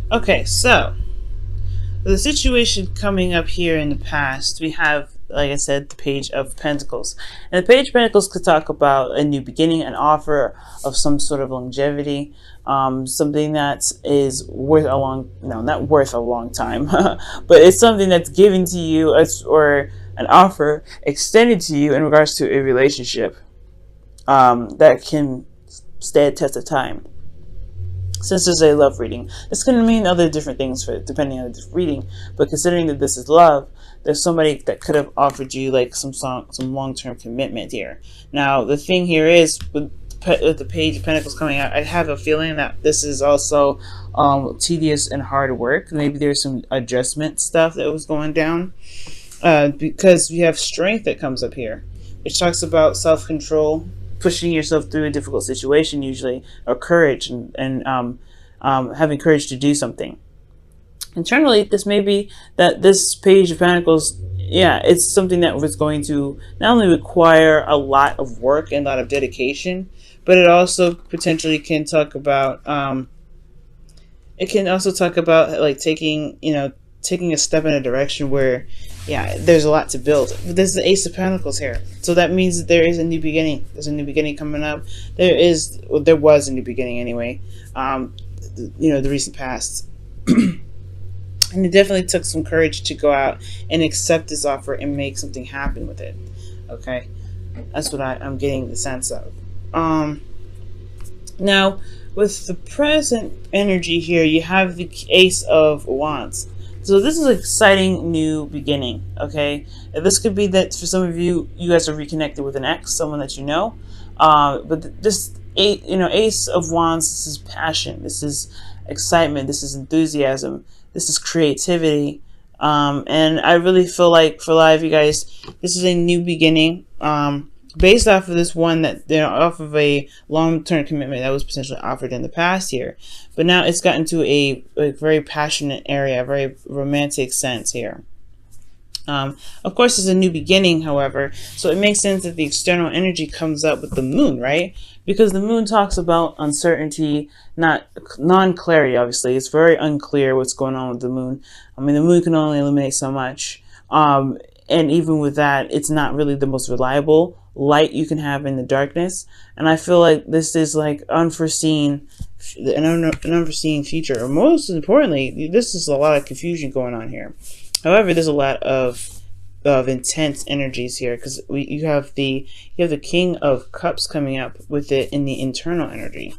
Okay, so the situation coming up here in the past, we have, like I said, the Page of Pentacles. And the Page of Pentacles could talk about a new beginning, an offer of some sort of longevity, something that is worth a long, no, not worth a long time, but it's something that's given to you or an offer extended to you in regards to a relationship that can stand the test of time. Since this is a love reading, this can mean other different things for depending on the reading. But considering that this is love, there's somebody that could have offered you like some long-term commitment here. Now the thing here is with the Page of Pentacles coming out, I have a feeling that this is also tedious and hard work. Maybe there's some adjustment stuff that was going down because we have strength that comes up here, which talks about self-control, pushing yourself through a difficult situation usually, or courage, and having courage to do something. Internally, this may be that this Page of Pentacles, yeah, it's something that was going to not only require a lot of work and a lot of dedication, but it also potentially can talk about, it can also talk about like taking a step in a direction where, yeah, there's a lot to build. There's the Ace of Pentacles here, so that means that there is a new beginning. There's a new beginning coming up. There was a new beginning anyway. The recent past, and it definitely took some courage to go out and accept this offer and make something happen with it. Okay, that's what I'm getting the sense of. Now, with the present energy here, you have the Ace of Wands. So this is an exciting new beginning, okay? This could be that for some of you, you guys are reconnected with an ex, someone that you know. But this, Ace of Wands, this is passion, this is excitement, this is enthusiasm, this is creativity. And I really feel like for a lot of you guys, this is a new beginning. Based off of this one that off of a long-term commitment that was potentially offered in the past year, but now it's gotten to a very passionate area, a very romantic sense here. Of course, it's a new beginning, however, so it makes sense that the external energy comes up with the moon, right? Because the moon talks about uncertainty, not non-clarity. Obviously, it's very unclear what's going on with the moon. I mean, the moon can only illuminate so much, and even with that, it's not really the most reliable light you can have in the darkness. And I feel like this is like an unforeseen future, or most importantly, this is a lot of confusion going on here. However, there's a lot of intense energies here, because you have the King of Cups coming up with it in the internal energy.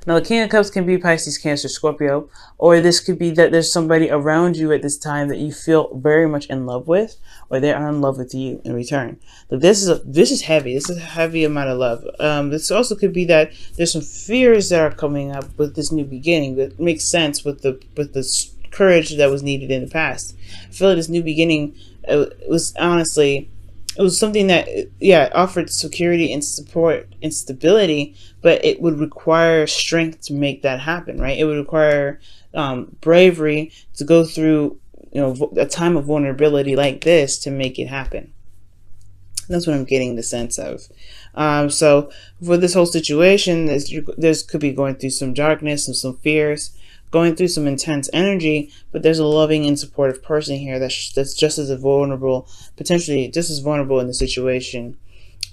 Now, the King of Cups can be Pisces, Cancer, Scorpio, or this could be that there's somebody around you at this time that you feel very much in love with, or they are in love with you in return. But this is heavy. This is a heavy amount of love. This also could be that there's some fears that are coming up with this new beginning that makes sense with the courage that was needed in the past. I feel like this new beginning, it was something that, yeah, offered security and support and stability, but it would require strength to make that happen, right? It would require bravery to go through, a time of vulnerability like this to make it happen. That's what I'm getting the sense of. So for this whole situation, there's could be going through some darkness and some fears, going through some intense energy, but there's a loving and supportive person here that's just as vulnerable, potentially just as vulnerable in the situation.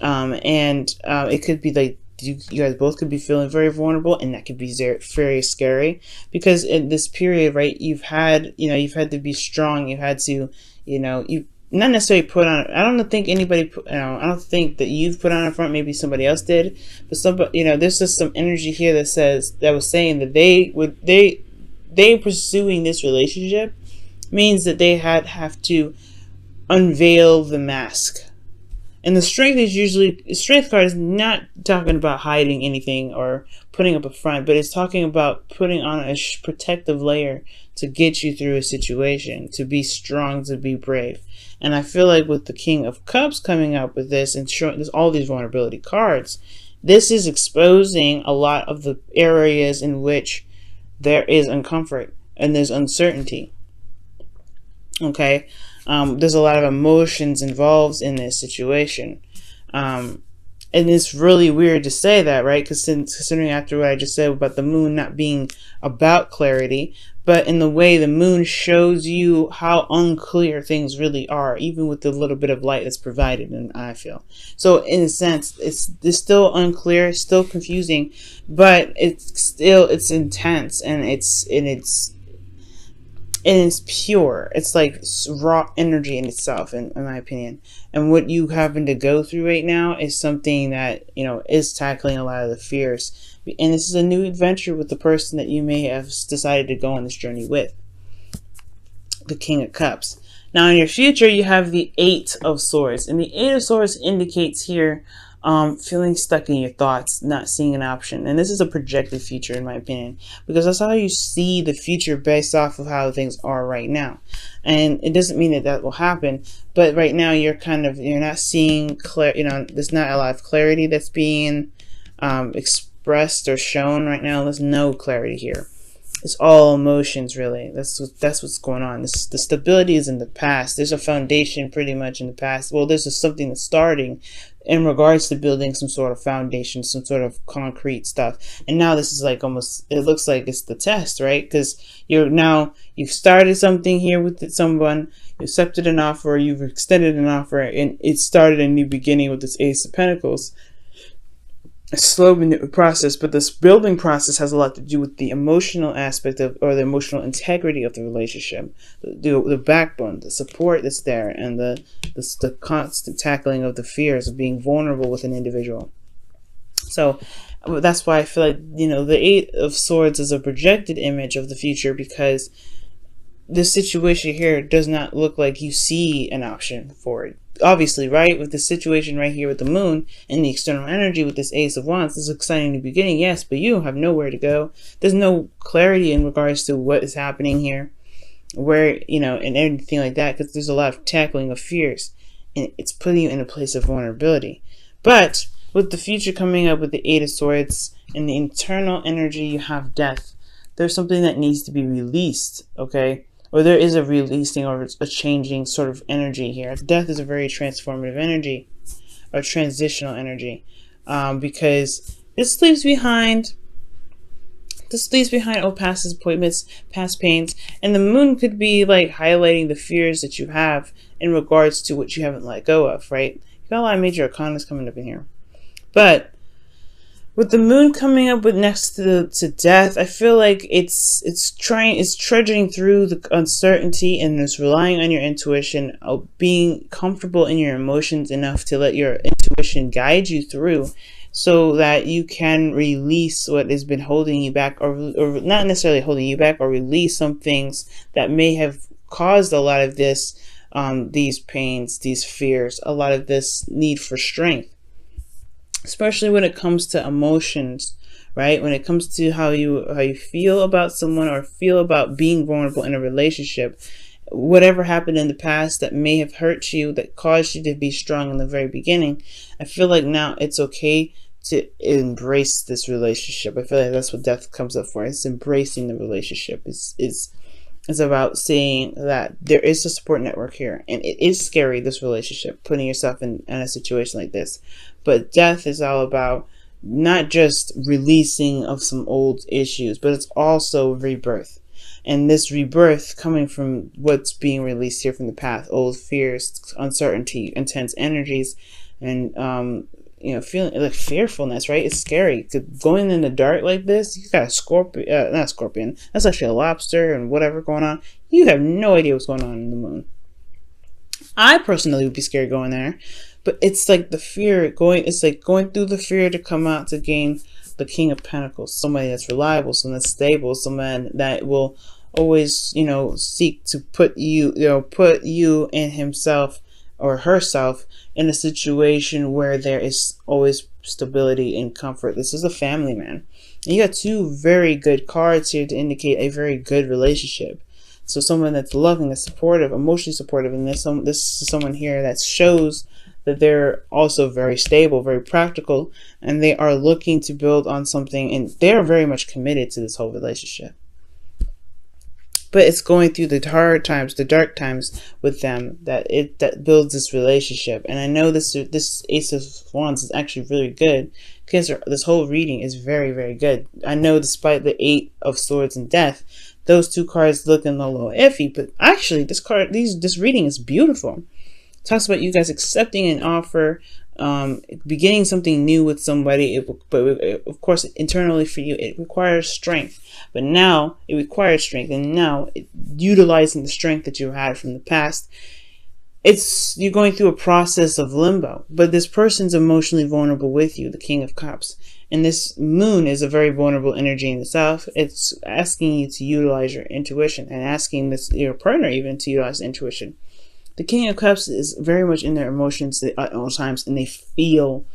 It could be like you guys both could be feeling very vulnerable, and that could be very scary, because in this period, right, you've had to be strong. You had to, you not necessarily put on. I don't think anybody. I don't think that you've put on a front. Maybe somebody else did, but somebody. There's just some energy here that was saying that they pursuing this relationship means that they have to unveil the mask. And the strength card is not talking about hiding anything or putting up a front, but it's talking about putting on a protective layer to get you through a situation, to be strong, to be brave. And I feel like with the King of Cups coming up with this and showing there's all these vulnerability cards, this is exposing a lot of the areas in which there is uncomfort and there's uncertainty. Okay, there's a lot of emotions involved in this situation. And it's really weird to say that, right? Because considering after what I just said about the moon not being about clarity, but in the way the moon shows you how unclear things really are, even with the little bit of light that's provided, and I feel. So in a sense, it's still unclear, still confusing, but it's intense, and it's pure. It's like raw energy in itself, in my opinion. And what you happen to go through right now is something that, is tackling a lot of the fears. And this is a new adventure with the person that you may have decided to go on this journey with, the King of Cups. Now in your future, you have the Eight of Swords. And the Eight of Swords indicates here feeling stuck in your thoughts, not seeing an option. And this is a projected future, in my opinion, because that's how you see the future based off of how things are right now. And it doesn't mean that that will happen, but right now you're not seeing there's not a lot of clarity that's being expressed or shown right now. There's no clarity here. It's all emotions, really. That's what's going on. The stability is in the past. There's a foundation pretty much in the past. Well, there's something that's starting in regards to building some sort of foundation, some sort of concrete stuff. And now this is like almost, it looks like it's the test, right? Because you've started something here with someone, you accepted an offer, you've extended an offer, and it started a new beginning with this Ace of Pentacles. A slow process, but this building process has a lot to do with the emotional aspect of, or the emotional integrity of the relationship, the backbone, the support that's there, and the constant tackling of the fears of being vulnerable with an individual. So that's why I feel like, the Eight of Swords is a projected image of the future, because this situation here does not look like you see an option for it. Obviously, right, with the situation right here with the moon and the external energy with this Ace of Wands, this is an exciting new beginning, yes, but you have nowhere to go. There's no clarity in regards to what is happening here, where, and everything like that, because there's a lot of tackling of fears, and it's putting you in a place of vulnerability. But with the future coming up with the Eight of Swords and the internal energy, you have death. There's something that needs to be released, okay? Or there is a releasing or a changing sort of energy here. Death is a very transformative energy, or transitional energy, because this leaves behind old past disappointments, past pains, and the moon could be like highlighting the fears that you have in regards to what you haven't let go of, right? You got a lot of major arcanas coming up in here, but with the moon coming up with next to death, I feel like it's trudging through the uncertainty, and it's relying on your intuition, being comfortable in your emotions enough to let your intuition guide you through, so that you can release what has been holding you back, or not necessarily holding you back, or release some things that may have caused a lot of this, these pains, these fears, a lot of this need for strength. Especially when it comes to emotions, right? When it comes to how you feel about someone, or feel about being vulnerable in a relationship, whatever happened in the past that may have hurt you, that caused you to be strong in the very beginning, I feel like now it's okay to embrace this relationship. I feel like that's what death comes up for. It's embracing the relationship. It's about saying that there is a support network here, and it is scary, this relationship, putting yourself in a situation like this. But death is all about not just releasing of some old issues, but it's also rebirth. And this rebirth coming from what's being released here from the past, old fears, uncertainty, intense energies, and feeling like fearfulness, right? It's scary. Going in the dark like this, you got a scorpion, not a scorpion, that's actually a lobster and whatever going on. You have no idea what's going on in the moon. I personally would be scared going there, but it's like the fear it's like going through the fear to come out to gain the King of Pentacles, somebody that's reliable, someone that's stable, someone that will always, seek to put you and himself or herself in a situation where there is always stability and comfort. This is a family man. And you got two very good cards here to indicate a very good relationship. So someone that's loving, that's supportive, emotionally supportive, and this is someone here that shows that they're also very stable, very practical, and they are looking to build on something, and they're very much committed to this whole relationship. but it's going through the hard times, the dark times with them that builds this relationship. And I know this Ace of Wands is actually really good because this whole reading is very, very good. I know despite the Eight of Swords and Death, those two cards looking a little iffy, but actually this reading is beautiful. It talks about you guys accepting an offer, beginning something new with somebody. Of course, internally for you, it requires strength. But now it requires strength, and now utilizing the strength that you had from the past, you're going through a process of limbo. But this person's emotionally vulnerable with you, the King of Cups. And this moon is a very vulnerable energy in itself. It's asking you to utilize your intuition and asking your partner even to utilize intuition. The King of Cups is very much in their emotions at all times, and they feel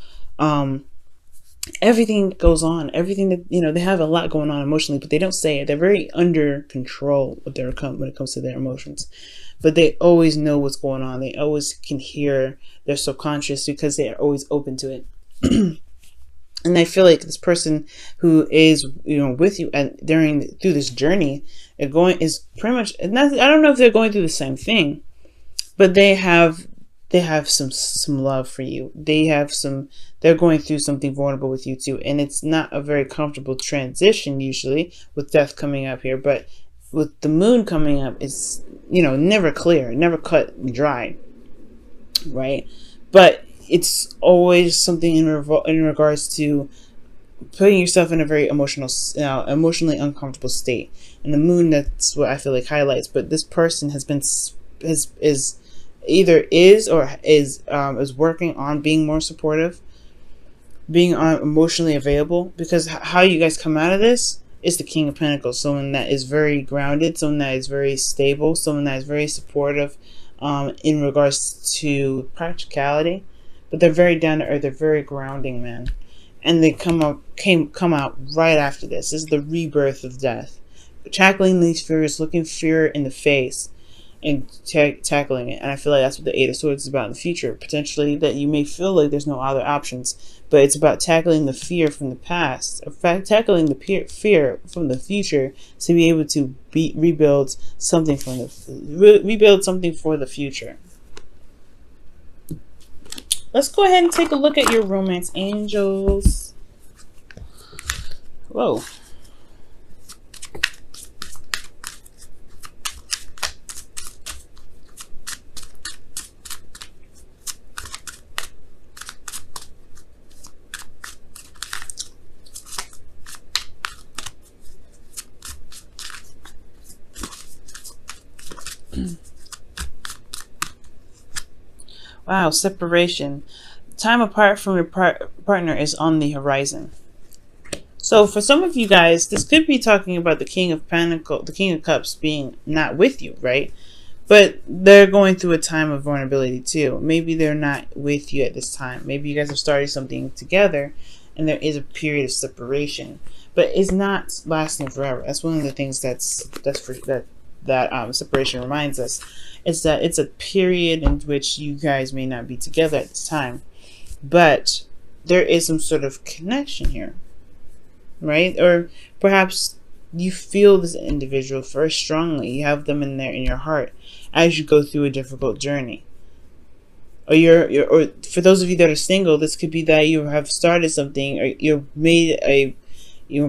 everything goes on. Everything that, they have a lot going on emotionally, but they don't say it. They're very under control when it comes to their emotions. But they always know what's going on. They always can hear their subconscious because they are always open to it. And I feel like this person who is, with you and through this journey, is pretty much. I don't know if they're going through the same thing, but they have some love for you. They're going through something vulnerable with you too, and it's not a very comfortable transition usually with death coming up here. But with the moon coming up, it's never clear, never cut and dry, right? But it's always something in regards to putting yourself in a very emotionally uncomfortable state. And the moon, that's what I feel like highlights. But this person is working on being more supportive, being emotionally available. Because how you guys come out of this is the King of Pentacles, someone that is very grounded, someone that is very stable, someone that is very supportive in regards to practicality. But they're very down to earth. They're very grounding, man. And they come out right after this. This is the rebirth of death. Tackling these fears, looking fear in the face, and tackling it. And I feel like that's what the Eight of Swords is about in the future. Potentially that you may feel like there's no other options, but it's about tackling the fear from the past. In fact, tackling the fear from the future to be able to rebuild something for the future. Let's go ahead and take a look at your romance angels. Whoa. Wow, separation. Time apart from your partner is on the horizon. So for some of you guys, this could be talking about the King of Cups being not with you, right? But they're going through a time of vulnerability too. Maybe they're not with you at this time. Maybe you guys have started something together and there is a period of separation. But it's not lasting forever. That's one of the things that separation reminds us. Is that it's a period in which you guys may not be together at this time, but there is some sort of connection here, right? Or perhaps you feel this individual very strongly. You have them in your heart as you go through a difficult journey. Or for those of you that are single, this could be that you have started something, or you've made a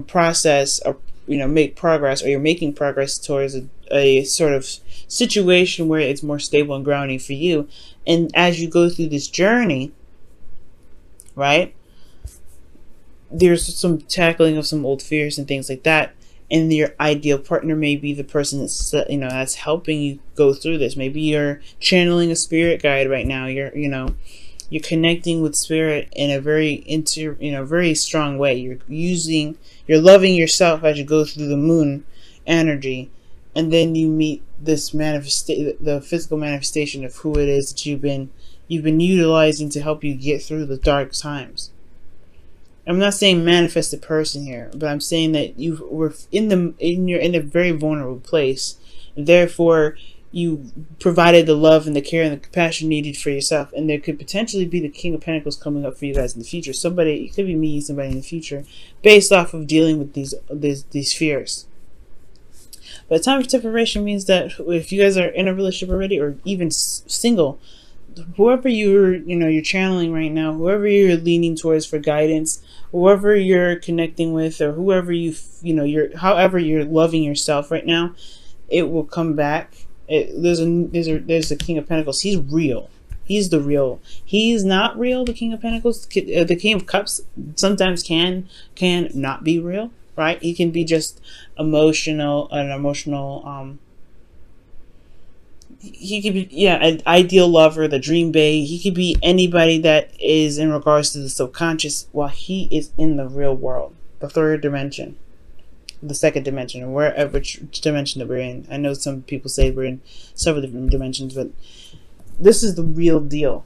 process, or make progress, or you're making progress towards a sort of situation where it's more stable and grounding for you. And as you go through this journey, right, there's some tackling of some old fears and things like that. And your ideal partner may be the person that's that's helping you go through this. Maybe you're channeling a spirit guide right now. You're connecting with spirit in a very very strong way. You're loving yourself as you go through the moon energy. And then you meet this the physical manifestation of who it is that you've been utilizing to help you get through the dark times. I'm not saying manifested person here, but I'm saying that you were you're in a very vulnerable place. Therefore, you provided the love and the care and the compassion needed for yourself. And there could potentially be the King of Pentacles coming up for you guys in the future. It could be meeting somebody in the future based off of dealing with these fears. But time of separation means that if you guys are in a relationship already, or even single, whoever you're channeling right now, whoever you're leaning towards for guidance, whoever you're connecting with, or whoever you're however you're loving yourself right now, it will come back. There's the King of Pentacles. He's real. He's the real. He's not real. The King of Pentacles, the King of Cups, sometimes can not be real, right? He can be just emotional, an emotional. He could be, yeah, an ideal lover, the dream babe. He could be anybody that is in regards to the subconscious, while he is in the real world, the third dimension, the second dimension, or wherever dimension that we're in. I know some people say we're in several different dimensions, but this is the real deal.